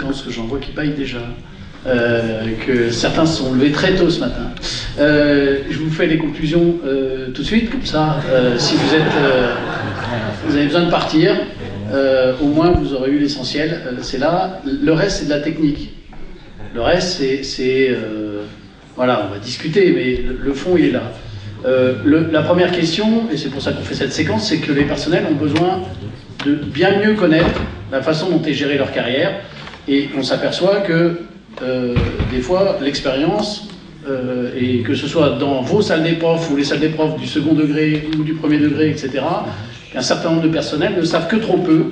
pense que j'en vois qui baillent déjà. Que certains se sont levés très tôt ce matin. Je vous fais les conclusions tout de suite, comme ça, si vous avez besoin de partir, au moins vous aurez eu l'essentiel, c'est là. Le reste, c'est de la technique. Le reste, c'est voilà, on va discuter, mais le fond, il est là. La première question, et c'est pour ça qu'on fait cette séquence, c'est que les personnels ont besoin de bien mieux connaître la façon dont est gérée leur carrière, et on s'aperçoit que des fois, l'expérience, et que ce soit dans vos salles des profs ou les salles des profs du second degré ou du premier degré, etc., qu'un certain nombre de personnels ne savent que trop peu,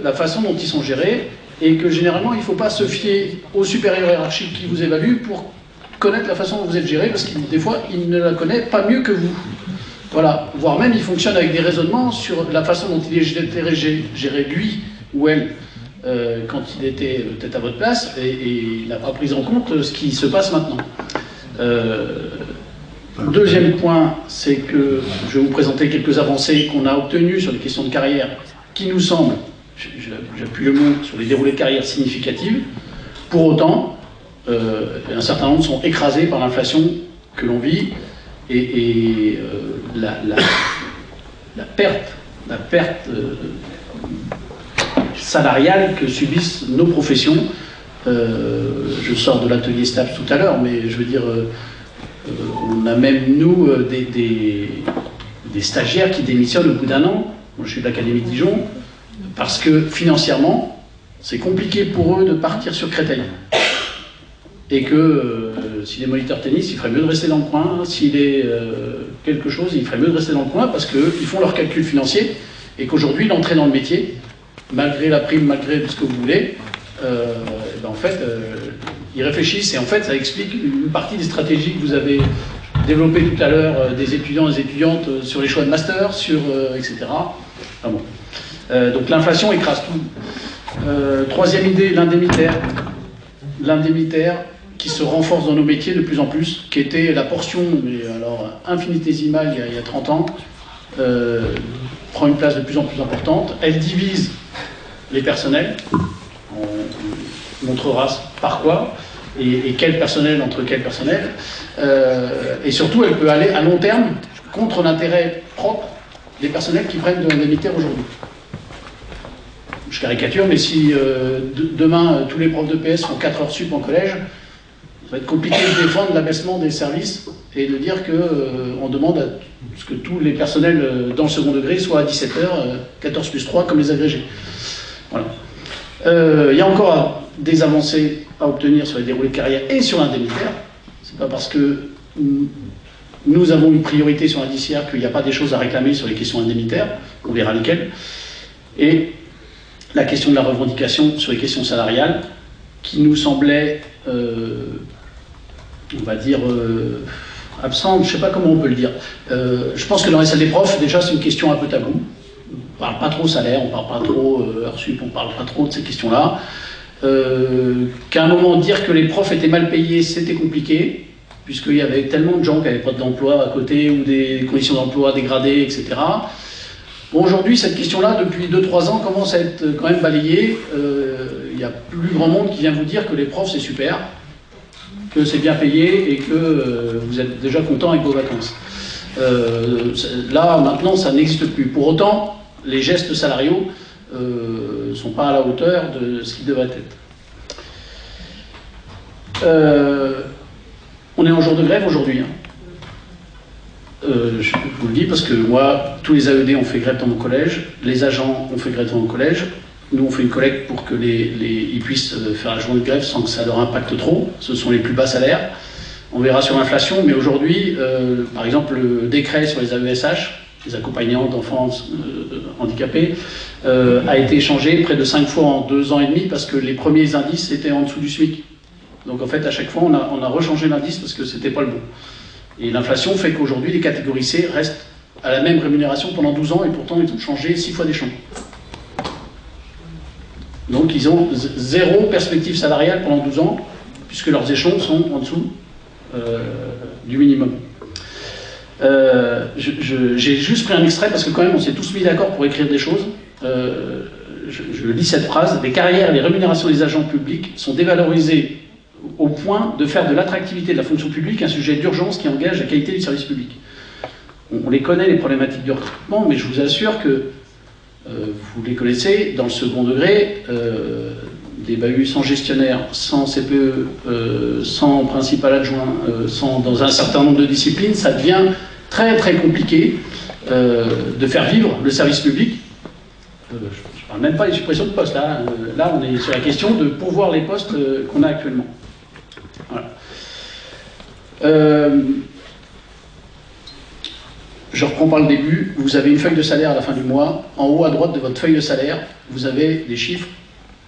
la façon dont ils sont gérés, et que généralement, il ne faut pas se fier au supérieur hiérarchique qui vous évalue pour connaître la façon dont vous êtes géré, parce que des fois, il ne la connaît pas mieux que vous. Voilà, voire même, il fonctionne avec des raisonnements sur la façon dont il est géré lui ou elle, quand il était peut-être à votre place, et il n'a pas pris en compte ce qui se passe maintenant. Deuxième point, c'est que je vais vous présenter quelques avancées qu'on a obtenues sur les questions de carrière, qui nous semblent, j'appuie le mot, sur les déroulés de carrière significatives. Pour autant, un certain nombre sont écrasés par l'inflation que l'on vit, et la perte salariale que subissent nos professions. Je sors de l'atelier STAPS tout à l'heure, mais je veux dire, on a même, nous, des stagiaires qui démissionnent au bout d'un an. Moi, je suis de l'Académie de Dijon, parce que financièrement, c'est compliqué pour eux de partir sur Créteil. Et que s'il est moniteur tennis, il ferait mieux de rester dans le coin. S'il est quelque chose, il ferait mieux de rester dans le coin, parce qu'ils font leurs calculs financiers, et qu'aujourd'hui, l'entrée dans le métier, malgré la prime, malgré ce que vous voulez, en fait, ils réfléchissent, et en fait, ça explique une partie des stratégies que vous avez développées tout à l'heure, des étudiants et des étudiantes sur les choix de master, etc. Ah bon. Donc l'inflation écrase tout. Troisième idée, l'indemnitaire. L'indemnitaire qui se renforce dans nos métiers de plus en plus, qui était la portion, mais alors infinitésimale il y a 30 ans, prend une place de plus en plus importante. Elle divise les personnels, on montrera par quoi, et quel personnel entre quel personnel, et surtout elle peut aller à long terme contre l'intérêt propre des personnels qui prennent de l'indemnitaire aujourd'hui. Je caricature, mais si demain tous les profs de PS font 4 heures sup en collège, ça va être compliqué de défendre l'abaissement des services et de dire qu'on demande à ce que tous les personnels dans le second degré soient à 17 heures, 14 plus 3, comme les agrégés. Voilà. Il y a encore des avancées à obtenir sur les déroulés de carrière et sur l'indemnitaire. C'est pas parce que nous avons une priorité sur l'indiciaire qu'il n'y a pas des choses à réclamer sur les questions indemnitaires, on verra lesquelles. Et la question de la revendication sur les questions salariales, qui nous semblait, on va dire, absente, je ne sais pas comment on peut le dire. Je pense que dans les salles des profs, déjà, c'est une question un peu taboue. On ne parle pas trop salaire, on ne parle pas trop heures sup, on ne parle pas trop de ces questions-là. Qu'à un moment, dire que les profs étaient mal payés, c'était compliqué, puisqu'il y avait tellement de gens qui n'avaient pas d'emploi à côté, ou des conditions d'emploi dégradées, etc. Bon, aujourd'hui, cette question-là, depuis 2-3 ans, commence à être quand même balayée. Il y a plus grand monde qui vient vous dire que les profs, c'est super, que c'est bien payé et que vous êtes déjà content avec vos vacances. Là, maintenant, ça n'existe plus. Pour autant, les gestes salariaux ne sont pas à la hauteur de ce qu'ils devraient être. On est en jour de grève aujourd'hui. Je vous le dis parce que moi, tous les AED ont fait grève dans mon collège, les agents ont fait grève dans mon collège, nous on fait une collecte pour qu'ils puissent faire la journée de grève sans que ça leur impacte trop, ce sont les plus bas salaires. On verra sur l'inflation, mais aujourd'hui, par exemple, le décret sur les AESH, les accompagnants d'enfants handicapés, a été changé près de 5 fois en 2 ans et demi parce que les premiers indices étaient en dessous du SMIC. Donc en fait, à chaque fois, on a rechangé l'indice parce que c'était pas le bon. Et l'inflation fait qu'aujourd'hui, les catégories C restent à la même rémunération pendant 12 ans et pourtant ils ont changé 6 fois d'échelon. Donc ils ont 0 perspective salariale pendant 12 ans puisque leurs échelons sont en dessous du minimum. J'ai juste pris un extrait parce que quand même on s'est tous mis d'accord pour écrire des choses. je lis cette phrase, les carrières et les rémunérations des agents publics sont dévalorisées au point de faire de l'attractivité de la fonction publique un sujet d'urgence qui engage la qualité du service public. On les connaît, les problématiques de recrutement, mais je vous assure que vous les connaissez, dans le second degré, des bahuts sans gestionnaire, sans CPE, sans principal adjoint, dans un certain nombre de disciplines, ça devient très très compliqué de faire vivre le service public. Je ne parle même pas des suppressions de postes, là, là on est sur la question de pourvoir les postes qu'on a actuellement. Voilà. Je reprends par le début, vous avez une feuille de salaire à la fin du mois, en haut à droite de votre feuille de salaire, vous avez des chiffres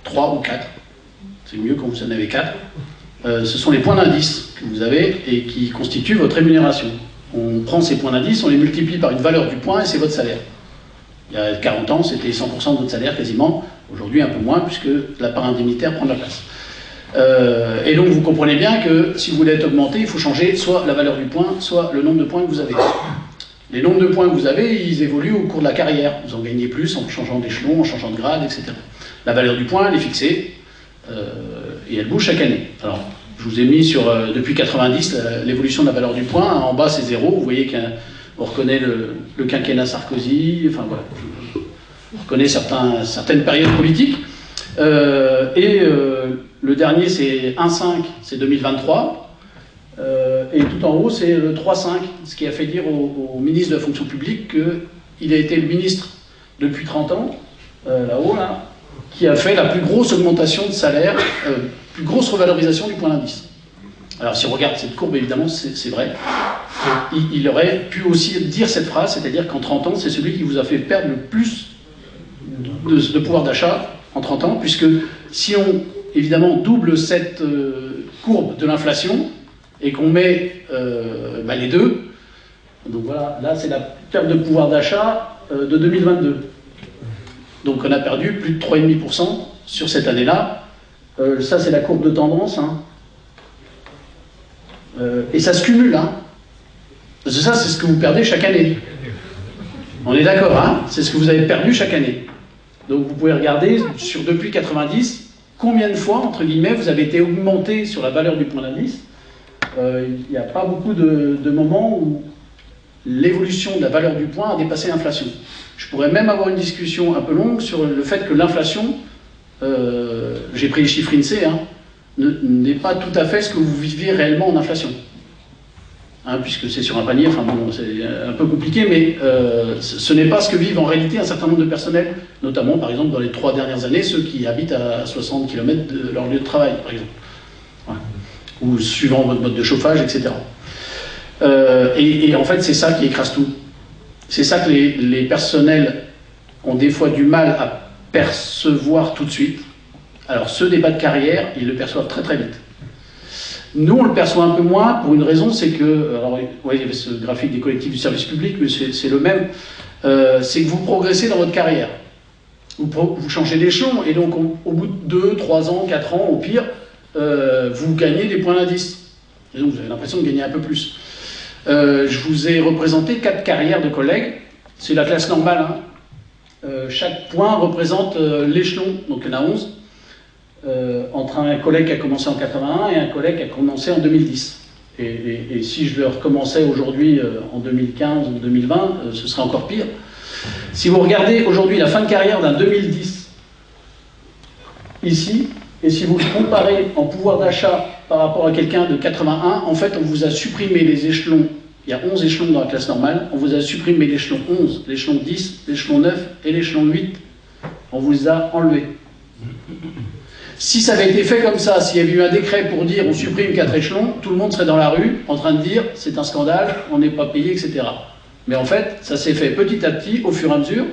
3 ou 4, c'est mieux quand vous en avez 4, ce sont les points d'indice que vous avez et qui constituent votre rémunération. On prend ces points d'indice, on les multiplie par une valeur du point et c'est votre salaire. Il y a 40 ans, c'était 100% de votre salaire quasiment, aujourd'hui un peu moins puisque la part indemnitaire prend de la place. Et donc vous comprenez bien que si vous voulez être augmenté, il faut changer soit la valeur du point, soit le nombre de points que vous avez. Les nombres de points que vous avez, ils évoluent au cours de la carrière. Vous en gagnez plus en changeant d'échelon, en changeant de grade, etc. La valeur du point, elle est fixée et elle bouge chaque année. Alors, je vous ai mis sur, depuis 90, l'évolution de la valeur du point. En bas, c'est 0. Vous voyez qu'on reconnaît le quinquennat Sarkozy. Enfin, voilà. On reconnaît certaines périodes politiques. Le dernier, c'est 1,5, c'est 2023. Et tout en haut, c'est le 3,5, ce qui a fait dire au ministre de la fonction publique qu'il a été le ministre depuis 30 ans, là-haut, là, qui a fait la plus grosse augmentation de salaire, plus grosse revalorisation du point d'indice. Alors si on regarde cette courbe, évidemment, c'est vrai. Il aurait pu aussi dire cette phrase, c'est-à-dire qu'en 30 ans, c'est celui qui vous a fait perdre le plus de pouvoir d'achat en 30 ans, puisque si on, évidemment, double cette courbe de l'inflation, et qu'on met les deux, donc voilà, là c'est la perte de pouvoir d'achat de 2022. Donc on a perdu plus de 3,5% sur cette année-là. Ça c'est la courbe de tendance. Hein. Et ça se cumule. Hein. Ça c'est ce que vous perdez chaque année. On est d'accord, hein, c'est ce que vous avez perdu chaque année. Donc vous pouvez regarder depuis 90, combien de fois, entre guillemets, vous avez été augmenté sur la valeur du point d'indice. Il n'y a pas beaucoup de moments où l'évolution de la valeur du point a dépassé l'inflation. Je pourrais même avoir une discussion un peu longue sur le fait que l'inflation, j'ai pris les chiffres INSEE, hein, n'est pas tout à fait ce que vous vivez réellement en inflation. Hein, puisque c'est sur un panier, enfin bon, c'est un peu compliqué, mais ce n'est pas ce que vivent en réalité un certain nombre de personnels, notamment par exemple dans les 3 dernières années, ceux qui habitent à 60 km de leur lieu de travail, par exemple. Voilà. Ou suivant votre mode de chauffage, etc. Et en fait, c'est ça qui écrase tout. C'est ça que les personnels ont des fois du mal à percevoir tout de suite. Alors, ce débat de carrière, ils le perçoivent très très vite. Nous, on le perçoit un peu moins pour une raison, c'est que, alors, ouais, il y avait ce graphique des collectifs du service public, mais c'est le même, c'est que vous progressez dans votre carrière. Vous changez d'échelon, et donc au bout de 2, 3 ans, 4 ans, au pire, vous gagnez des points d'indice. Et donc vous avez l'impression de gagner un peu plus. Je vous ai représenté 4 carrières de collègues. C'est la classe normale. Hein. Chaque point représente l'échelon, donc il y en a 11, entre un collègue qui a commencé en 81 et un collègue qui a commencé en 2010. Et si je le recommençais aujourd'hui en 2015 ou 2020, ce serait encore pire. Si vous regardez aujourd'hui la fin de carrière d'un 2010, ici, et si vous le comparez en pouvoir d'achat par rapport à quelqu'un de 81, en fait, on vous a supprimé les échelons. Il y a 11 échelons dans la classe normale. On vous a supprimé l'échelon 11, l'échelon 10, l'échelon 9 et l'échelon 8. On vous les a enlevés. Si ça avait été fait comme ça, s'il y avait eu un décret pour dire on supprime 4 échelons, tout le monde serait dans la rue en train de dire c'est un scandale, on n'est pas payé, etc. Mais en fait, ça s'est fait petit à petit, au fur et à mesure.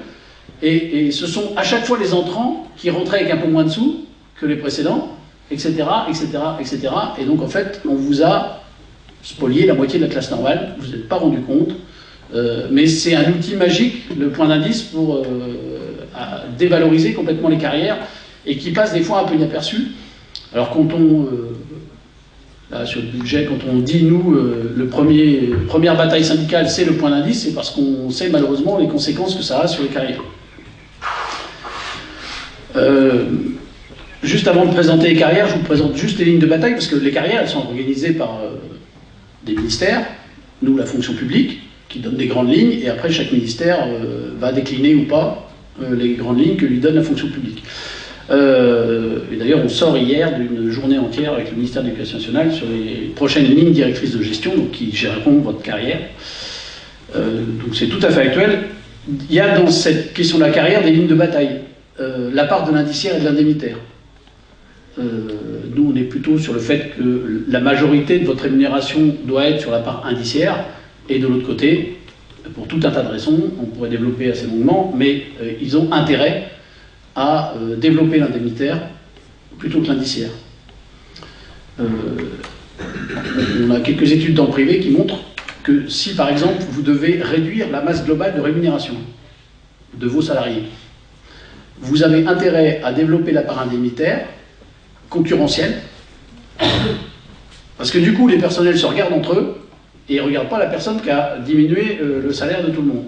Et ce sont à chaque fois les entrants qui rentraient avec un peu moins de sous que les précédents, etc., etc., etc. Et donc, en fait, on vous a spolié la moitié de la classe normale, vous n'êtes pas rendu compte, mais c'est un outil magique, le point d'indice, pour dévaloriser complètement les carrières, et qui passe des fois un peu inaperçu. Alors, quand on... là, sur le budget, quand on dit, nous, première bataille syndicale, c'est le point d'indice, c'est parce qu'on sait malheureusement les conséquences que ça a sur les carrières. Juste avant de présenter les carrières, je vous présente juste les lignes de bataille, parce que les carrières, elles sont organisées par des ministères, nous, la fonction publique, qui donne des grandes lignes, et après, chaque ministère va décliner ou pas les grandes lignes que lui donne la fonction publique. Et d'ailleurs, on sort hier d'une journée entière avec le ministère de l'Éducation nationale sur les prochaines lignes directrices de gestion, donc qui géreront votre carrière. Donc c'est tout à fait actuel. Il y a dans cette question de la carrière des lignes de bataille. La part de l'indiciaire et de l'indemnitaire. Nous, on est plutôt sur le fait que la majorité de votre rémunération doit être sur la part indiciaire, et de l'autre côté, pour tout un tas de raisons, on pourrait développer assez longuement, mais ils ont intérêt à développer l'indemnitaire plutôt que l'indiciaire. On a quelques études dans le privé qui montrent que si, par exemple, vous devez réduire la masse globale de rémunération de vos salariés, vous avez intérêt à développer la part indemnitaire concurrentielle, parce que du coup, les personnels se regardent entre eux et ils ne regardent pas la personne qui a diminué le salaire de tout le monde.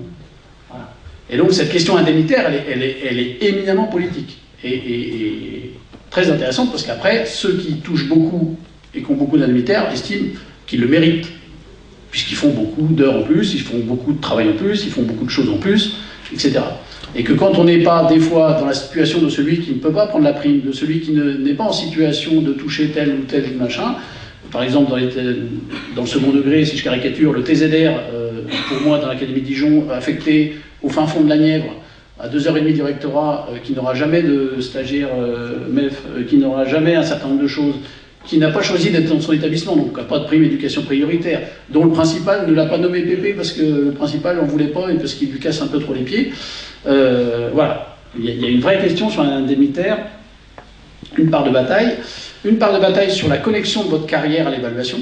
Voilà. Et donc, cette question indemnitaire, elle est éminemment politique et très intéressante, parce qu'après, ceux qui touchent beaucoup et qui ont beaucoup d'indemnitaires estiment qu'ils le méritent, puisqu'ils font beaucoup d'heures en plus, ils font beaucoup de travail en plus, ils font beaucoup de choses en plus, etc. Et que quand on n'est pas, des fois, dans la situation de celui qui ne peut pas prendre la prime, de celui qui n'est pas en situation de toucher tel ou tel machin, par exemple, dans le second degré, si je caricature, le TZR, pour moi, dans l'Académie de Dijon, affecté au fin fond de la Nièvre, à 2h30 du rectorat, qui n'aura jamais de stagiaire MEF, qui n'aura jamais un certain nombre de choses, qui n'a pas choisi d'être dans son établissement, donc qui n'a pas de prime éducation prioritaire, dont le principal ne l'a pas nommé Pépé parce que le principal n'en voulait pas et parce qu'il lui casse un peu trop les pieds. Voilà, il y a une vraie question sur un indemnitaire, une part de bataille sur la connexion de votre carrière à l'évaluation.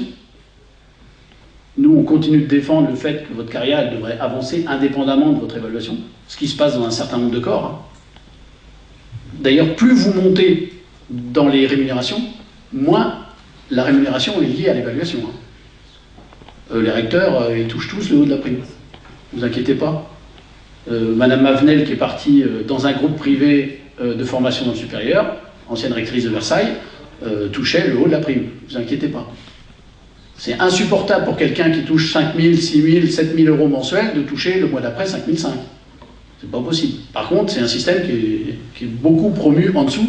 Nous, on continue de défendre le fait que votre carrière elle devrait avancer indépendamment de votre évaluation, ce qui se passe dans un certain nombre de corps. D'ailleurs, plus vous montez dans les rémunérations, moins la rémunération est liée à l'évaluation. Les recteurs, ils touchent tous le haut de la prime. Ne vous inquiétez pas. Madame Mavenel, qui est partie dans un groupe privé de formation dans le supérieur, ancienne rectrice de Versailles, touchait le haut de la prime. Ne vous inquiétez pas. C'est insupportable pour quelqu'un qui touche 5 000, 6 000, 7 000 euros mensuels de toucher le mois d'après 5 500. C'est pas possible. Par contre, c'est un système qui est beaucoup promu en dessous,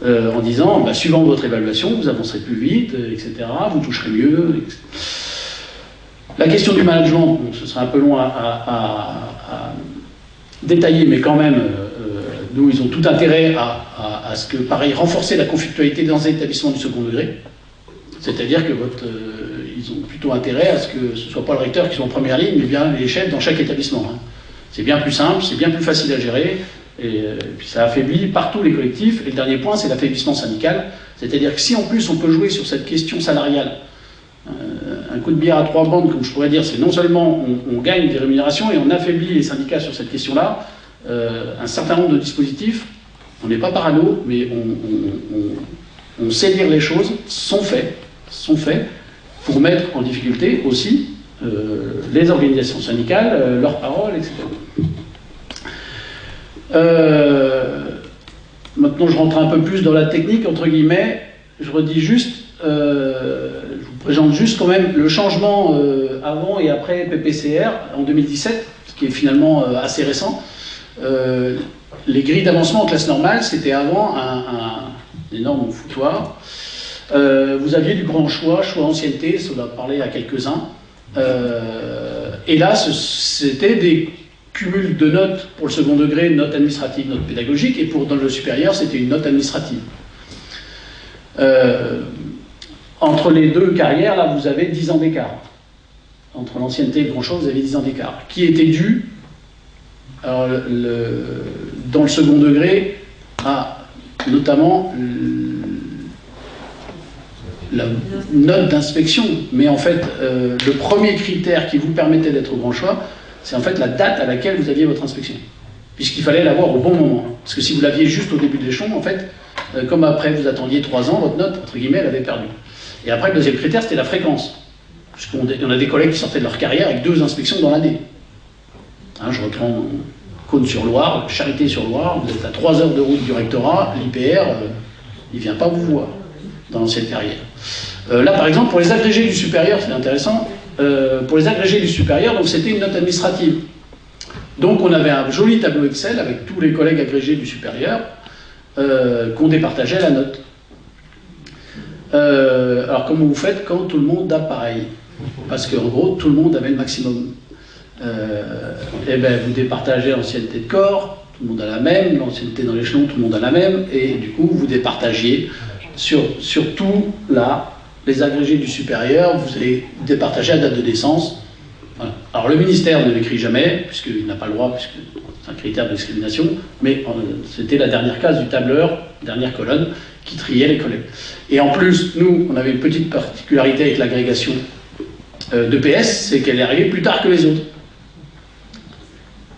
en disant, bah, suivant votre évaluation, vous avancerez plus vite, etc., vous toucherez mieux, etc. La question du management, bon, ce serait un peu long à détailler, mais quand même, nous, ils ont tout intérêt à ce que, pareil, renforcer la conflictualité dans les établissements du second degré. C'est-à-dire que ils ont plutôt intérêt à ce que ce ne soit pas le recteur qui soit en première ligne, mais bien les chefs dans chaque établissement. C'est bien plus simple, c'est bien plus facile à gérer, et puis ça affaiblit partout les collectifs. Et le dernier point, c'est l'affaiblissement syndical. C'est-à-dire que si en plus on peut jouer sur cette question salariale, un coup de bière à 3 bandes, comme je pourrais dire, c'est non seulement on gagne des rémunérations et on affaiblit les syndicats sur cette question-là, un certain nombre de dispositifs, on n'est pas parano, mais on sait dire les choses, sont faits pour mettre en difficulté aussi les organisations syndicales, leurs paroles, etc. Maintenant, je rentre un peu plus dans la technique, entre guillemets. Je redis juste, je vous présente juste quand même le changement avant et après PPCR en 2017, ce qui est finalement assez récent. Les grilles d'avancement en classe normale, c'était avant un énorme foutoir. Vous aviez du grand choix ancienneté, ça va parler à quelques-uns. Et là, c'était des cumuls de notes pour le second degré, notes administratives, notes pédagogiques, et dans le supérieur, c'était une note administrative. Entre les deux carrières, là, vous avez 10 ans d'écart. Entre l'ancienneté et le grand choix, vous avez 10 ans d'écart. Qui était dû, alors, dans le second degré, à notamment la note d'inspection, mais en fait, le premier critère qui vous permettait d'être au grand choix, c'est en fait la date à laquelle vous aviez votre inspection, puisqu'il fallait l'avoir au bon moment. Parce que si vous l'aviez juste au début de l'échelon, en fait, comme après vous attendiez 3 ans, votre note, entre guillemets, elle avait perdu. Et après, le deuxième critère, c'était la fréquence. Puisqu'on a des collègues qui sortaient de leur carrière avec 2 inspections dans l'année. Hein, je reprends Cône-sur-Loire, Charité-sur-Loire, vous êtes à 3 heures de route du rectorat, l'IPR, il ne vient pas vous voir dans l'ancienne carrière. Là, par exemple, pour les agrégés du supérieur, c'est intéressant, pour les agrégés du supérieur, donc c'était une note administrative. Donc on avait un joli tableau Excel avec tous les collègues agrégés du supérieur qu'on départageait la note. Alors comment vous faites quand tout le monde a pareil? Parce qu'en gros, tout le monde avait le maximum. Et bien vous départagez l'ancienneté de corps, tout le monde a la même, l'ancienneté dans l'échelon, tout le monde a la même, et du coup vous départagiez surtout là, les agrégés du supérieur, vous allez départager la date de naissance. Voilà. Alors le ministère ne l'écrit jamais, puisqu'il n'a pas le droit, puisque c'est un critère de discrimination, mais c'était la dernière case du tableur, dernière colonne, qui triait les collègues. Et en plus, nous, on avait une petite particularité avec l'agrégation d'EPS, c'est qu'elle est arrivée plus tard que les autres.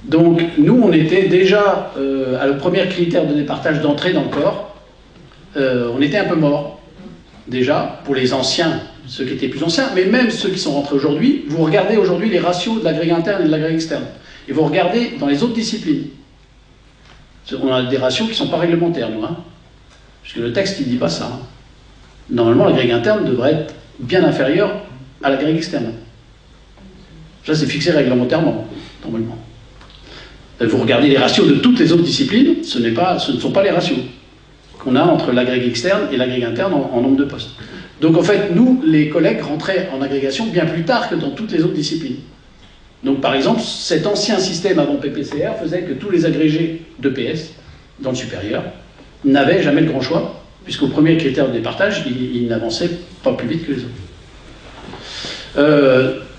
Donc nous, on était déjà, à le premier critère de départage d'entrée dans le corps, on était un peu mort. Déjà, pour les anciens, ceux qui étaient plus anciens, mais même ceux qui sont rentrés aujourd'hui, vous regardez aujourd'hui les ratios de l'agrégé interne et de l'agrégé externe. Et vous regardez dans les autres disciplines. On a des ratios qui ne sont pas réglementaires, nous. Hein, puisque le texte, il ne dit pas ça. Hein. Normalement, l'agrégé interne devrait être bien inférieur à l'agrégé externe. Ça, c'est fixé réglementairement, normalement. Vous regardez les ratios de toutes les autres disciplines, ce ne sont pas les ratios qu'on a entre l'agrégé externe et l'agrégé interne en nombre de postes. Donc en fait, nous, les collègues rentraient en agrégation bien plus tard que dans toutes les autres disciplines. Donc par exemple, cet ancien système avant PPCR faisait que tous les agrégés d'EPS, dans le supérieur, n'avaient jamais le grand choix, puisqu'au premier critère de départage, ils n'avançaient pas plus vite que les autres.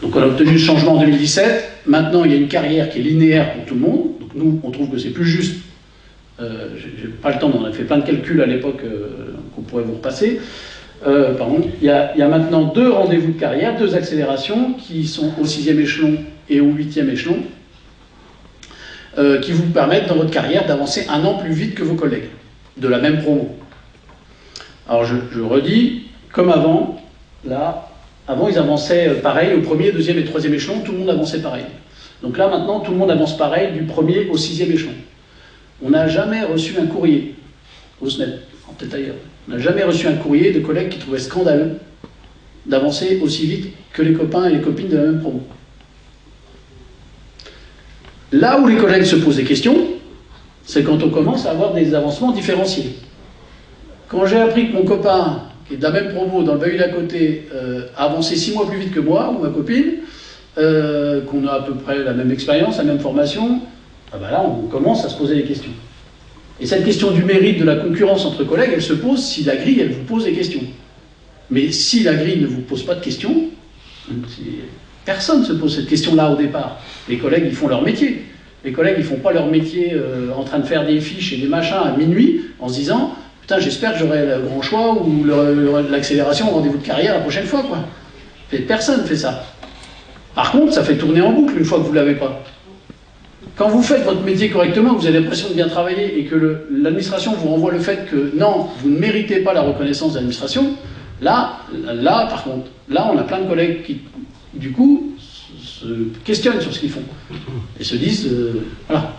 Donc on a obtenu le changement en 2017. Maintenant, il y a une carrière qui est linéaire pour tout le monde. Donc nous, on trouve que c'est plus juste. J'ai pas le temps, on a fait plein de calculs à l'époque qu'on pourrait vous repasser. Pardon. Il y a maintenant 2 rendez-vous de carrière, 2 accélérations qui sont au 6e échelon et au 8e échelon, qui vous permettent dans votre carrière d'avancer 1 an plus vite que vos collègues, de la même promo. Alors je redis, comme avant, là, avant ils avançaient pareil au 1er, 2e et 3e échelon, tout le monde avançait pareil. Donc là maintenant, tout le monde avance pareil du 1er au 6e échelon. On n'a jamais reçu un courrier au SNEP, peut-être ailleurs. On n'a jamais reçu un courrier de collègues qui trouvaient scandaleux d'avancer aussi vite que les copains et les copines de la même promo. Là où les collègues se posent des questions, c'est quand on commence à avoir des avancements différenciés. Quand j'ai appris que mon copain, qui est de la même promo dans le bahut d'à côté, a avancé 6 mois plus vite que moi, ou ma copine, qu'on a à peu près la même expérience, la même formation, ah ben là, on commence à se poser des questions. Et cette question du mérite, de la concurrence entre collègues, elle se pose si la grille, elle vous pose des questions. Mais si la grille ne vous pose pas de questions, personne ne se pose cette question-là au départ. Les collègues, ils font leur métier. Les collègues, ils ne font pas leur métier en train de faire des fiches et des machins à minuit, en se disant « Putain, j'espère que j'aurai le grand choix ou l'accélération au rendez-vous de carrière la prochaine fois. » quoi. Personne ne fait ça. Par contre, ça fait tourner en boucle une fois que vous ne l'avez pas. Quand vous faites votre métier correctement, vous avez l'impression de bien travailler et que l'administration vous renvoie le fait que non, vous ne méritez pas la reconnaissance de l'administration, là, par contre, là, on a plein de collègues qui, du coup, se questionnent sur ce qu'ils font et se disent, voilà.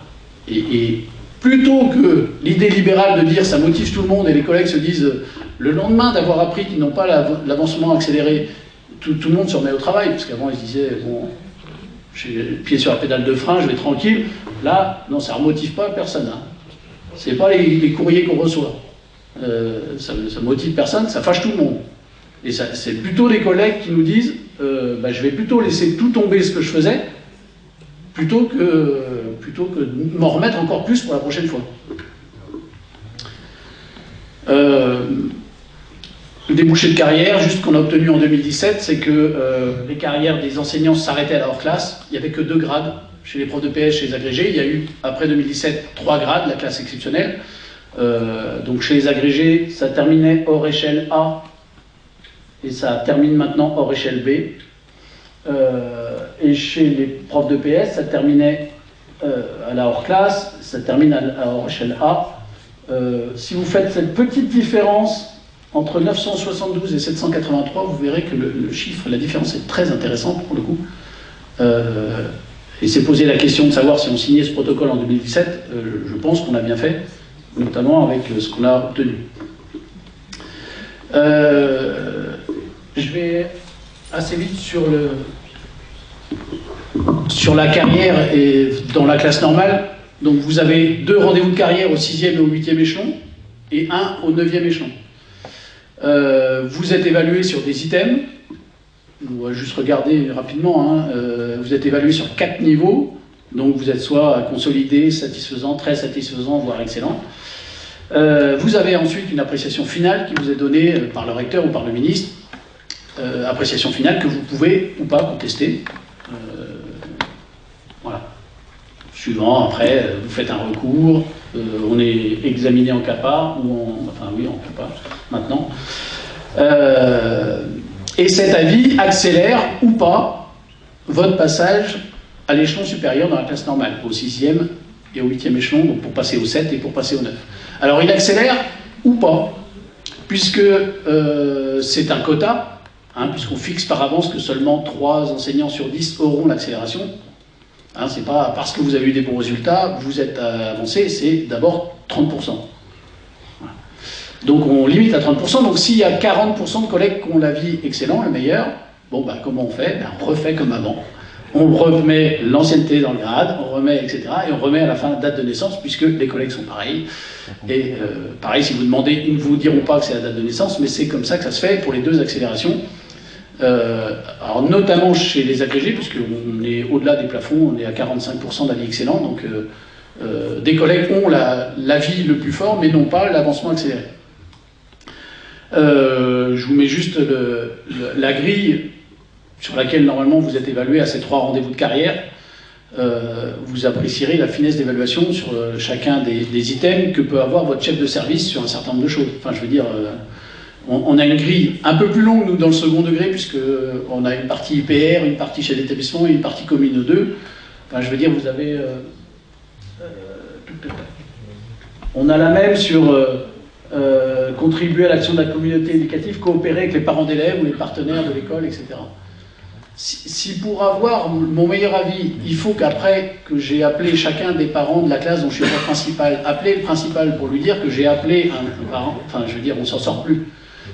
Et plutôt que l'idée libérale de dire ça motive tout le monde et les collègues se disent, le lendemain d'avoir appris qu'ils n'ont pas l'avancement accéléré, tout le monde se remet au travail, parce qu'avant ils se disaient, bon, j'ai le pied sur la pédale de frein, je vais tranquille. Là, non, ça ne remotive pas personne. Hein. Ce n'est pas les courriers qu'on reçoit. Ça ne motive personne, ça fâche tout le monde. Et c'est plutôt les collègues qui nous disent bah, je vais plutôt laisser tout tomber ce que je faisais, plutôt que de m'en remettre encore plus pour la prochaine fois. Le débouché de carrière, juste qu'on a obtenu en 2017, c'est que les carrières des enseignants s'arrêtaient à la hors classe. Il n'y avait que 2 grades chez les profs de PS, chez les agrégés. Il y a eu, après 2017, 3 grades, la classe exceptionnelle. Donc chez les agrégés, ça terminait hors échelle A, et ça termine maintenant hors échelle B. Et chez les profs de PS, ça terminait à la hors classe, ça termine à hors échelle A. Si vous faites cette petite différence entre 972 et 783, vous verrez que le chiffre, la différence est très intéressante pour le coup. Et s'est posé la question de savoir si on signait ce protocole en 2017, je pense qu'on a bien fait, notamment avec ce qu'on a obtenu. Je vais assez vite sur la carrière et dans la classe normale. Donc vous avez 2 rendez-vous de carrière au 6e et au 8e échelon, et 1 au 9e échelon. Vous êtes évalué sur des items. On va juste regarder rapidement. Hein. Vous êtes évalué sur 4 niveaux. Donc vous êtes soit consolidé, satisfaisant, très satisfaisant, voire excellent. Vous avez ensuite une appréciation finale qui vous est donnée par le recteur ou par le ministre. Appréciation finale que vous pouvez ou pas contester. Voilà. Suivant, après, vous faites un recours, on est examiné en CAPA, enfin oui, en CAPA, maintenant. Et cet avis accélère ou pas votre passage à l'échelon supérieur dans la classe normale, au 6e et au 8e échelon, donc pour passer au 7 et pour passer au 9. Alors il accélère ou pas, puisque c'est un quota, hein, puisqu'on fixe par avance que seulement 3 enseignants sur 10 auront l'accélération. Hein, c'est pas parce que vous avez eu des bons résultats, vous êtes avancé, c'est d'abord 30%. Voilà. Donc on limite à 30%, donc s'il y a 40% de collègues qui ont l'avis excellent, le meilleur, bon bah comment on fait? Ben, on refait comme avant. On remet l'ancienneté dans le grade, on remet, etc. Et on remet à la fin la date de naissance, puisque les collègues sont pareils. Et pareil, si vous demandez, ils ne vous diront pas que c'est la date de naissance, mais c'est comme ça que ça se fait pour les 2 accélérations. Alors notamment chez les agrégés, puisqu'on est au-delà des plafonds, on est à 45% d'avis excellent, donc des collègues ont l'avis le plus fort, mais n'ont pas l'avancement accéléré. Je vous mets juste la grille sur laquelle normalement vous êtes évalué à ces 3 rendez-vous de carrière. Vous apprécierez la finesse d'évaluation sur chacun des items que peut avoir votre chef de service sur un certain nombre de choses. Enfin, je veux dire, on a une grille un peu plus longue, nous, dans le second degré, puisqu'on a une partie IPR, une partie chef d'établissement et une partie commune 2. Enfin, je veux dire, vous avez... on a la même sur contribuer à l'action de la communauté éducative, coopérer avec les parents d'élèves ou les partenaires de l'école, etc. Si pour avoir mon meilleur avis, il faut qu'après que j'ai appelé chacun des parents de la classe dont je suis le principal, appeler le principal pour lui dire que j'ai appelé un parent, enfin je veux dire, on s'en sort plus.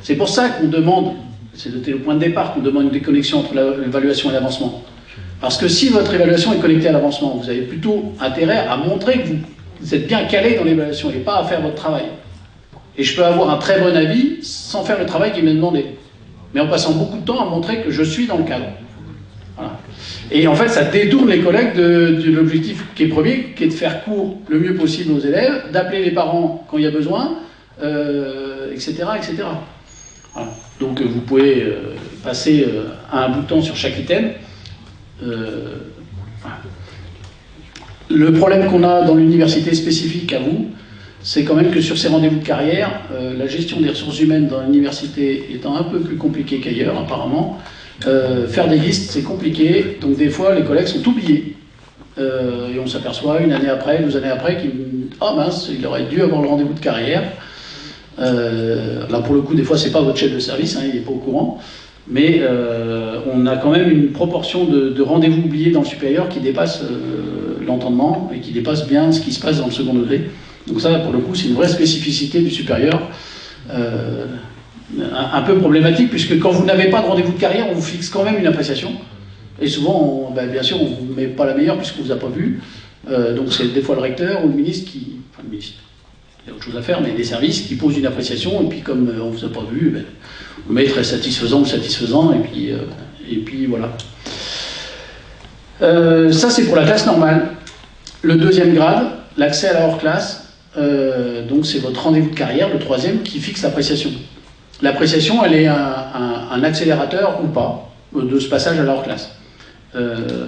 C'est pour ça qu'on demande, c'est le point de départ, qu'on demande une déconnexion entre l'évaluation et l'avancement. Parce que si votre évaluation est connectée à l'avancement, vous avez plutôt intérêt à montrer que vous êtes bien calé dans l'évaluation et pas à faire votre travail. Et je peux avoir un très bon avis sans faire le travail qui m'est demandé, mais en passant beaucoup de temps à montrer que je suis dans le cadre. Voilà. Et en fait, ça détourne les collègues de l'objectif qui est premier, qui est de faire cours le mieux possible aux élèves, d'appeler les parents quand il y a besoin, etc., etc. Voilà. Donc vous pouvez passer un bout de temps sur chaque item. Voilà. Le problème qu'on a dans l'université spécifique à vous, c'est quand même que sur ces rendez-vous de carrière, la gestion des ressources humaines dans l'université étant un peu plus compliquée qu'ailleurs, apparemment, faire des listes, c'est compliqué, donc des fois les collègues sont oubliés. Et on s'aperçoit 1 année après, 2 années après, qu'ils oh mince, il aurait dû avoir le rendez-vous de carrière. Là pour le coup, des fois c'est pas votre chef de service, hein, il n'est pas au courant, mais on a quand même une proportion de rendez-vous oubliés dans le supérieur qui dépasse l'entendement et qui dépasse bien ce qui se passe dans le second degré. Donc ça, pour le coup, c'est une vraie spécificité du supérieur, un peu problématique, puisque quand vous n'avez pas de rendez-vous de carrière, on vous fixe quand même une appréciation. Et souvent, bien sûr, on ne vous met pas la meilleure puisqu'on ne vous a pas vu. Donc c'est des fois le recteur ou le ministre qui... Enfin, le ministre, il y a autre chose à faire, mais des services qui posent une appréciation, et puis comme on ne vous a pas vu, on met très satisfaisant ou satisfaisant, et puis voilà. Ça, c'est pour la classe normale. Le 2e grade, l'accès à la hors-classe, donc c'est votre rendez-vous de carrière, le 3e, qui fixe l'appréciation. L'appréciation, elle est un accélérateur ou pas de ce passage à la hors-classe.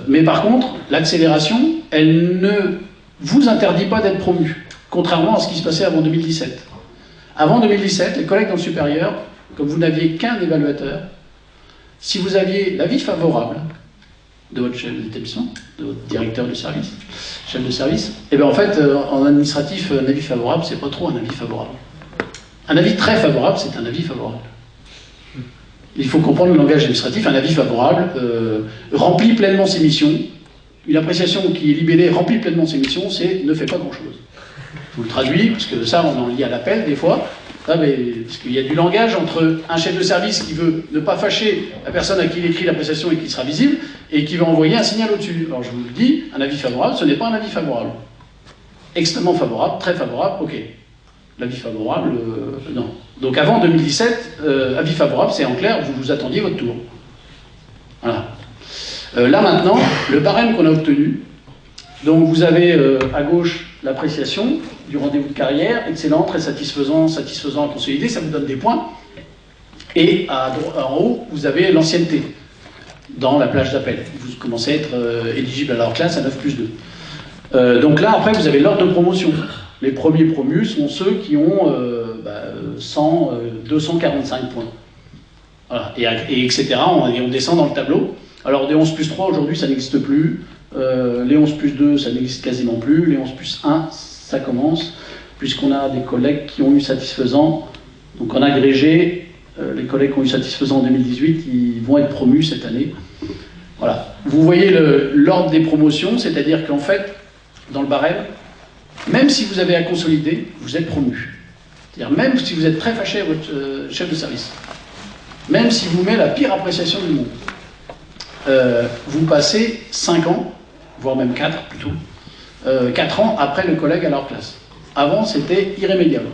Mais par contre, l'accélération, elle ne vous interdit pas d'être promu, contrairement à ce qui se passait avant 2017. Avant 2017, les collègues dans le supérieur, comme vous n'aviez qu'un évaluateur, si vous aviez l'avis favorable de votre chef d'établissement, de votre directeur de service, chef de service, et bien en fait, en administratif, un avis favorable, c'est pas trop un avis favorable. Un avis très favorable, c'est un avis favorable. Il faut comprendre le langage administratif. Un avis favorable remplit pleinement ses missions, Une appréciation qui est libellée, remplit pleinement ses missions, c'est ne fait pas grand-chose. Je vous le traduis, parce que ça, on en lit à l'appel des fois. Ah, mais, parce qu'il y a du langage entre un chef de service qui veut ne pas fâcher la personne à qui il écrit l'appréciation et qui sera visible, et qui va envoyer un signal au-dessus. Alors je vous le dis, un avis favorable, ce n'est pas un avis favorable. Extrêmement favorable, très favorable, ok. L'avis favorable, non. Donc avant 2017, avis favorable, c'est en clair, vous attendiez votre tour. Voilà. Là maintenant, le barème qu'on a obtenu, donc vous avez à gauche l'appréciation du rendez-vous de carrière, excellent, très satisfaisant, satisfaisant, consolidé, ça vous donne des points. Et en haut, vous avez l'ancienneté dans la plage d'appel. Vous commencez à être éligible à leur classe à 9+2. Donc là, après, vous avez l'ordre de promotion. Les premiers promus sont ceux qui ont 245 points. Voilà. Et etc. On descend dans le tableau. Alors des 11+3, aujourd'hui, ça n'existe plus. Les 11+2, ça n'existe quasiment plus. Les 11+1, ça commence, puisqu'on a des collègues qui ont eu satisfaisant. Donc en agrégé, les collègues qui ont eu satisfaisant en 2018, ils vont être promus cette année. Voilà. Vous voyez l'ordre des promotions, c'est-à-dire qu'en fait, dans le barème, même si vous avez à consolider, vous êtes promu. C'est-à-dire même si vous êtes très fâché à votre chef de service, même s'il vous met la pire appréciation du monde, vous passez 5 ans, voire même 4 plutôt, 4 ans après le collègue à leur classe. Avant, c'était irrémédiable.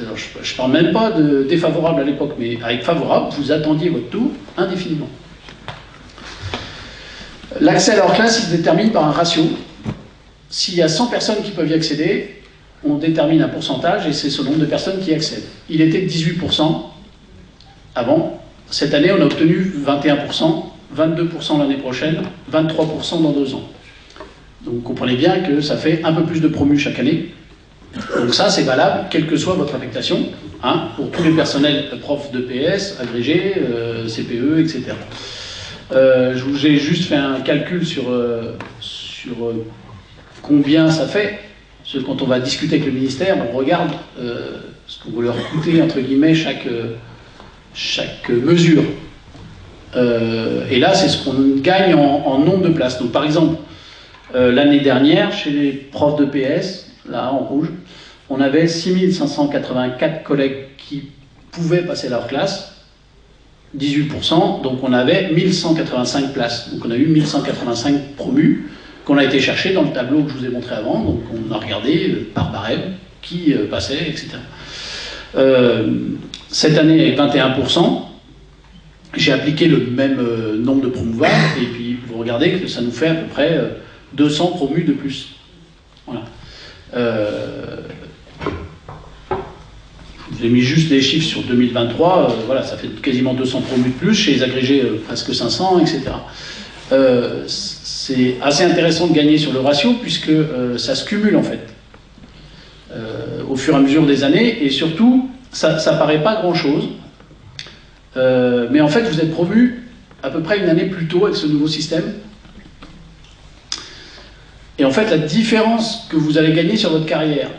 Alors, je ne parle même pas de défavorable à l'époque, mais avec favorable, vous attendiez votre tour indéfiniment. L'accès à leur classe, il se détermine par un ratio. S'il y a 100 personnes qui peuvent y accéder, on détermine un pourcentage et c'est ce nombre de personnes qui y accèdent. Il était de 18% avant. Cette année, on a obtenu 21%, 22% l'année prochaine, 23% dans 2 ans. Donc vous comprenez bien que ça fait un peu plus de promus chaque année. Donc ça, c'est valable, quelle que soit votre affectation, hein, pour tous les personnels profs de PS, agrégés, CPE, etc. J'ai juste fait un calcul sur combien ça fait. Parce que quand on va discuter avec le ministère, on regarde ce qu'on va leur coûter, entre guillemets, chaque mesure. Et là, c'est ce qu'on gagne en nombre de places. Donc par exemple, l'année dernière, chez les profs de PS, là en rouge, on avait 6584 collègues qui pouvaient passer leur classe, 18%, donc on avait 1185 places. Donc on a eu 1185 promus qu'on a été chercher dans le tableau que je vous ai montré avant. Donc on a regardé par barème qui passait, etc. Cette année, avec 21%, j'ai appliqué le même nombre de promouvables, et puis vous regardez que ça nous fait à peu près 200 promus de plus. Voilà. Je vous ai mis juste les chiffres sur 2023, voilà, ça fait quasiment 200 promus de plus, chez les agrégés presque 500, etc. C'est assez intéressant de gagner sur le ratio, puisque ça se cumule en fait, au fur et à mesure des années, et surtout, ça paraît pas grand-chose, mais en fait vous êtes promu à peu près une année plus tôt avec ce nouveau système. Et en fait, la différence que vous allez gagner sur votre carrière,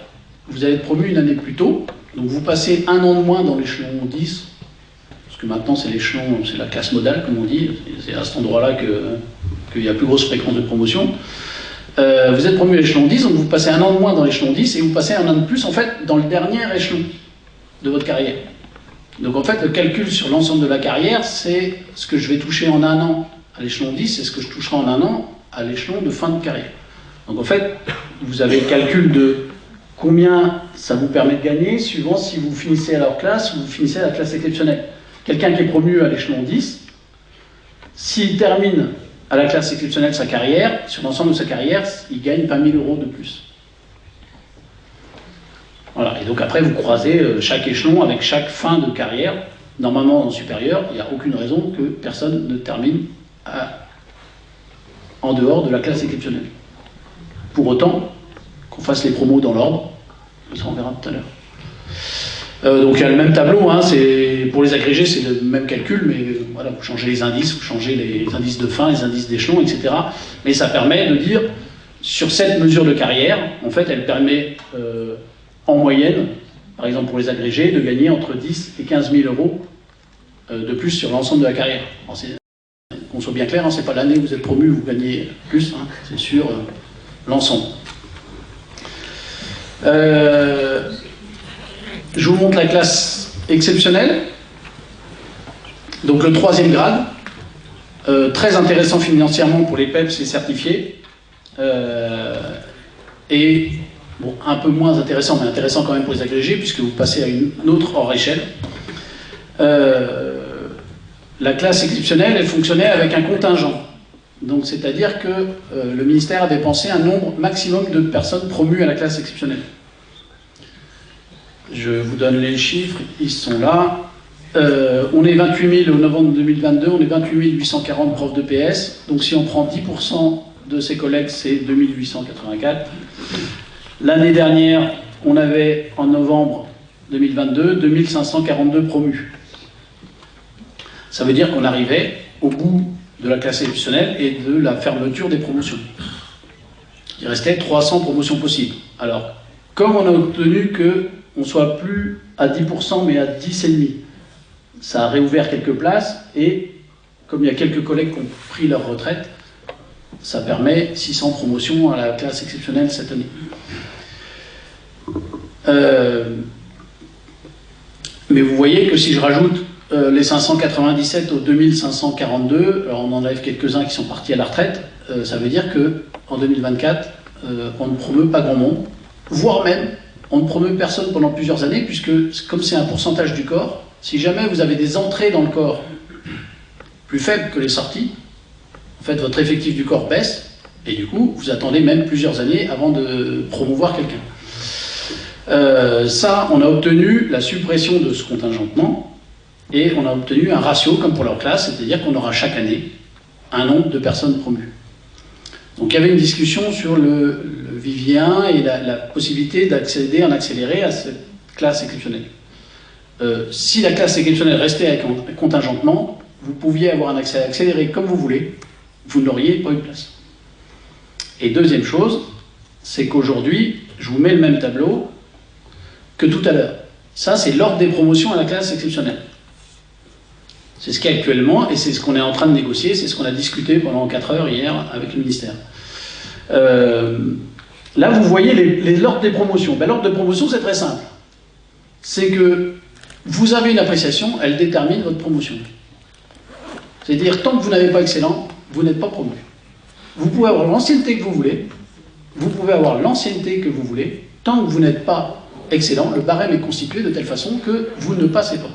vous allez être promu une année plus tôt, donc vous passez 1 an de moins dans l'échelon 10, parce que maintenant c'est l'échelon, c'est la classe modale comme on dit, c'est à cet endroit-là qu'il y a plus grosse fréquence de promotion. Vous êtes promu à l'échelon 10, donc vous passez 1 an de moins dans l'échelon 10, et vous passez 1 an de plus en fait dans le dernier échelon de votre carrière. Donc en fait, le calcul sur l'ensemble de la carrière, c'est ce que je vais toucher en 1 an à l'échelon 10, c'est ce que je toucherai en 1 an à l'échelon de fin de carrière. Donc en fait, vous avez le calcul de combien ça vous permet de gagner, suivant si vous finissez à leur classe ou vous finissez à la classe exceptionnelle. Quelqu'un qui est promu à l'échelon 10, s'il termine à la classe exceptionnelle sa carrière, sur l'ensemble de sa carrière, il gagne 20 000 € de plus. Voilà, et donc après vous croisez chaque échelon avec chaque fin de carrière. Normalement en supérieur, il n'y a aucune raison que personne ne termine en dehors de la classe exceptionnelle. Pour autant, qu'on fasse les promos dans l'ordre, ça on verra tout à l'heure. Donc il y a le même tableau, hein, pour les agrégés c'est le même calcul, mais voilà, vous changez les indices, vous changez les indices de fin, les indices d'échelon, etc. Mais ça permet de dire, sur cette mesure de carrière, en fait elle permet en moyenne, par exemple pour les agrégés, de gagner entre 10 et 15 000 € de plus sur l'ensemble de la carrière. Alors, qu'on soit bien clair, hein, c'est pas l'année où vous êtes promu, vous gagnez plus, hein, c'est sur l'ensemble. Je vous montre la classe exceptionnelle. Donc le 3e grade, très intéressant financièrement pour les PEPS et certifiés, et bon, un peu moins intéressant, mais intéressant quand même pour les agrégés, puisque vous passez à une autre hors échelle. La classe exceptionnelle, elle fonctionnait avec un contingent. Donc c'est-à-dire que le ministère avait pensé un nombre maximum de personnes promues à la classe exceptionnelle. Je vous donne les chiffres, ils sont là. On est 28 000 au novembre 2022, on est 28 840 profs de PS. Donc si on prend 10% de ses collègues, c'est 2 884. L'année dernière, on avait en novembre 2022 2 542 promus. Ça veut dire qu'on arrivait au bout de la classe exceptionnelle et de la fermeture des promotions. Il restait 300 promotions possibles. Alors, comme on a obtenu qu'on ne soit plus à 10% mais à 10,5%, ça a réouvert quelques places et comme il y a quelques collègues qui ont pris leur retraite, ça permet 600 promotions à la classe exceptionnelle cette année. Mais vous voyez que si je rajoute les 597 aux 2542, alors on enlève quelques-uns qui sont partis à la retraite, ça veut dire qu'en 2024, on ne promeut pas grand monde, voire même, on ne promeut personne pendant plusieurs années, puisque comme c'est un pourcentage du corps, si jamais vous avez des entrées dans le corps plus faibles que les sorties, en fait votre effectif du corps baisse, et du coup vous attendez même plusieurs années avant de promouvoir quelqu'un. Ça, on a obtenu la suppression de ce contingentement, et on a obtenu un ratio comme pour leur classe, c'est-à-dire qu'on aura chaque année un nombre de personnes promues. Donc il y avait une discussion sur le Vivien et la possibilité d'accéder en accéléré à cette classe exceptionnelle. Si la classe exceptionnelle restait avec un contingentement, vous pouviez avoir un accès accéléré comme vous voulez, vous n'auriez pas eu de place. Et deuxième chose, c'est qu'aujourd'hui, je vous mets le même tableau que tout à l'heure. Ça, c'est l'ordre des promotions à la classe exceptionnelle. C'est ce qu'il y a actuellement, et c'est ce qu'on est en train de négocier, c'est ce qu'on a discuté pendant 4 heures hier avec le ministère. Là, vous voyez l'ordre des promotions. Ben, l'ordre de promotion, c'est très simple. C'est que vous avez une appréciation, elle détermine votre promotion. C'est-à-dire, tant que vous n'avez pas excellent, vous n'êtes pas promu. Vous pouvez avoir l'ancienneté que vous voulez, vous pouvez avoir l'ancienneté que vous voulez, tant que vous n'êtes pas excellent, le barème est constitué de telle façon que vous ne passez pas.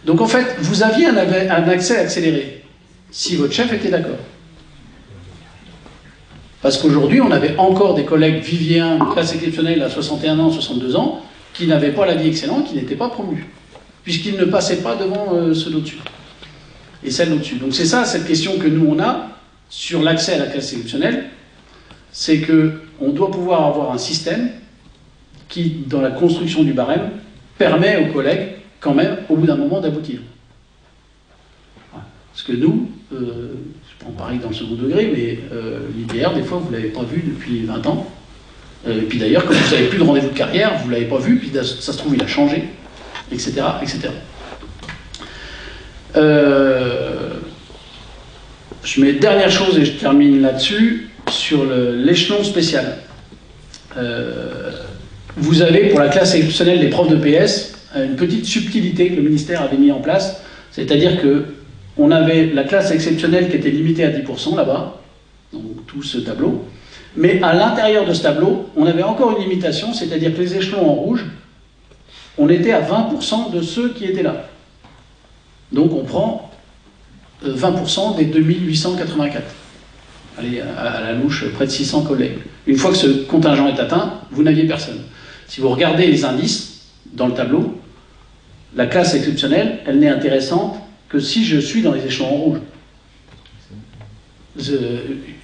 Donc en fait, vous aviez un accès accéléré, si votre chef était d'accord. Parce qu'aujourd'hui, on avait encore des collègues Vivien, classe exceptionnelle à 61 ans, 62 ans, qui n'avaient pas l'avis excellent, qui n'étaient pas promus, puisqu'ils ne passaient pas devant ceux d'au-dessus, et celles d'au-dessus. Donc c'est ça, cette question que nous on a sur l'accès à la classe exceptionnelle, c'est qu'on doit pouvoir avoir un système qui, dans la construction du barème, permet aux collègues, quand même, au bout d'un moment, d'aboutir. Parce que nous, je prends pareil dans le second degré, mais l'IPR, des fois, vous ne l'avez pas vu depuis 20 ans. Et puis d'ailleurs, comme vous n'avez plus de rendez-vous de carrière, vous ne l'avez pas vu, puis ça se trouve, il a changé, etc. etc. Je mets dernière chose, et je termine là-dessus, sur l'échelon spécial. Vous avez, pour la classe exceptionnelle des profs de PS, une petite subtilité que le ministère avait mis en place, c'est-à-dire qu'on avait la classe exceptionnelle qui était limitée à 10% là-bas, donc tout ce tableau, mais à l'intérieur de ce tableau, on avait encore une limitation, c'est-à-dire que les échelons en rouge, on était à 20% de ceux qui étaient là. Donc on prend 20% des 2884. Allez, à la louche, près de 600 collègues. Une fois que ce contingent est atteint, vous n'aviez personne. Si vous regardez les indices dans le tableau, la classe exceptionnelle, elle n'est intéressante que si je suis dans les échelons en rouge.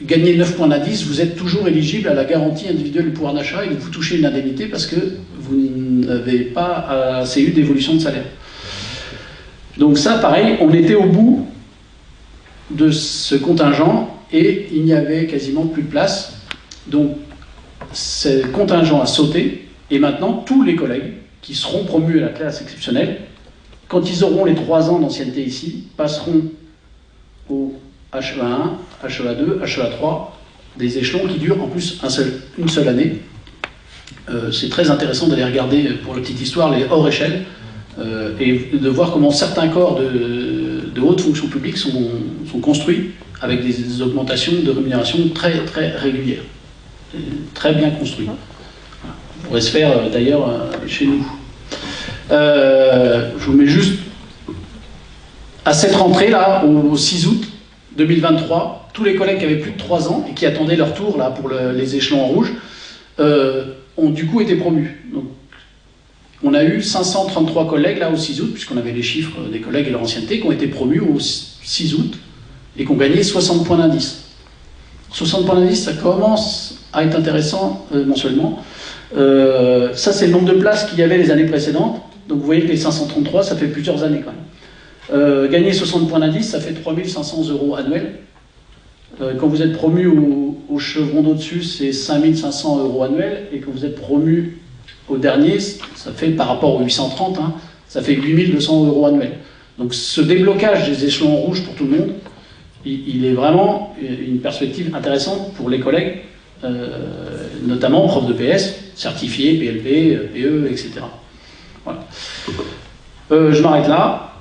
Gagnez 9 points d'indice, vous êtes toujours éligible à la garantie individuelle du pouvoir d'achat et vous touchez une indemnité parce que vous n'avez pas assez eu d'évolution de salaire. Donc ça, pareil, on était au bout de ce contingent et il n'y avait quasiment plus de place. Donc ce contingent a sauté et maintenant tous les collègues qui seront promus à la classe exceptionnelle, quand ils auront les 3 ans d'ancienneté ici, passeront au HEA1, HEA2, HEA3, des échelons qui durent en plus une seule année. C'est très intéressant d'aller regarder, pour la petite histoire, les hors échelles et de voir comment certains corps de haute fonction publique sont construits avec des augmentations de rémunération très, très régulières. Très bien construits. Ça pourrait se faire d'ailleurs chez nous. Je vous mets juste à cette rentrée-là, au 6 août 2023, tous les collègues qui avaient plus de 3 ans et qui attendaient leur tour là, pour les échelons en rouge ont du coup été promus. Donc, on a eu 533 collègues là au 6 août, puisqu'on avait les chiffres des collègues et leur ancienneté, qui ont été promus au 6 août et qui ont gagné 60 points d'indice. 60 points d'indice, ça commence à être intéressant mensuellement. Ça, c'est le nombre de places qu'il y avait les années précédentes. Donc vous voyez que les 533, ça fait plusieurs années quand même. Gagner 60 points d'indice, ça fait 3 500 € annuels. Quand vous êtes promu au chevron d'au-dessus, c'est 5 500 € annuels. Et quand vous êtes promu au dernier, ça fait par rapport aux 830, hein, ça fait 8 200 € annuels. Donc ce déblocage des échelons rouges pour tout le monde, il est vraiment une perspective intéressante pour les collègues, notamment profs de PS, certifiés, PLP, PE, etc. Voilà. Je m'arrête là.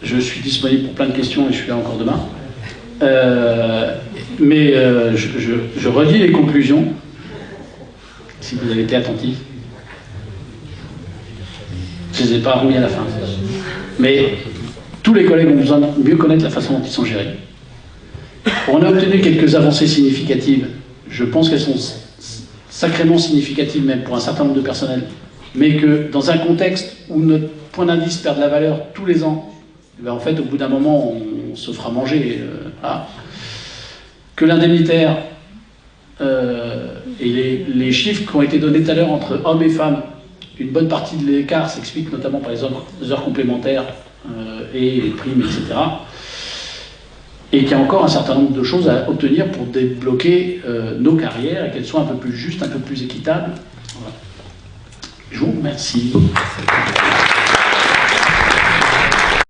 Je suis disponible pour plein de questions et je suis là encore demain. Je relis les conclusions, si vous avez été attentifs. Je ne les ai pas remis à la fin. Mais tous les collègues ont besoin de mieux connaître la façon dont ils sont gérés. On a obtenu quelques avancées significatives. Je pense qu'elles sont sacrément significatives même pour un certain nombre de personnels. Mais que dans un contexte où notre point d'indice perd de la valeur tous les ans, ben en fait, au bout d'un moment, on se fera manger. Voilà. Que l'indemnitaire et les chiffres qui ont été donnés tout à l'heure entre hommes et femmes, une bonne partie de l'écart s'explique notamment par les heures complémentaires et les primes, etc. Et qu'il y a encore un certain nombre de choses à obtenir pour débloquer nos carrières et qu'elles soient un peu plus justes, un peu plus équitables. Voilà. Je vous remercie.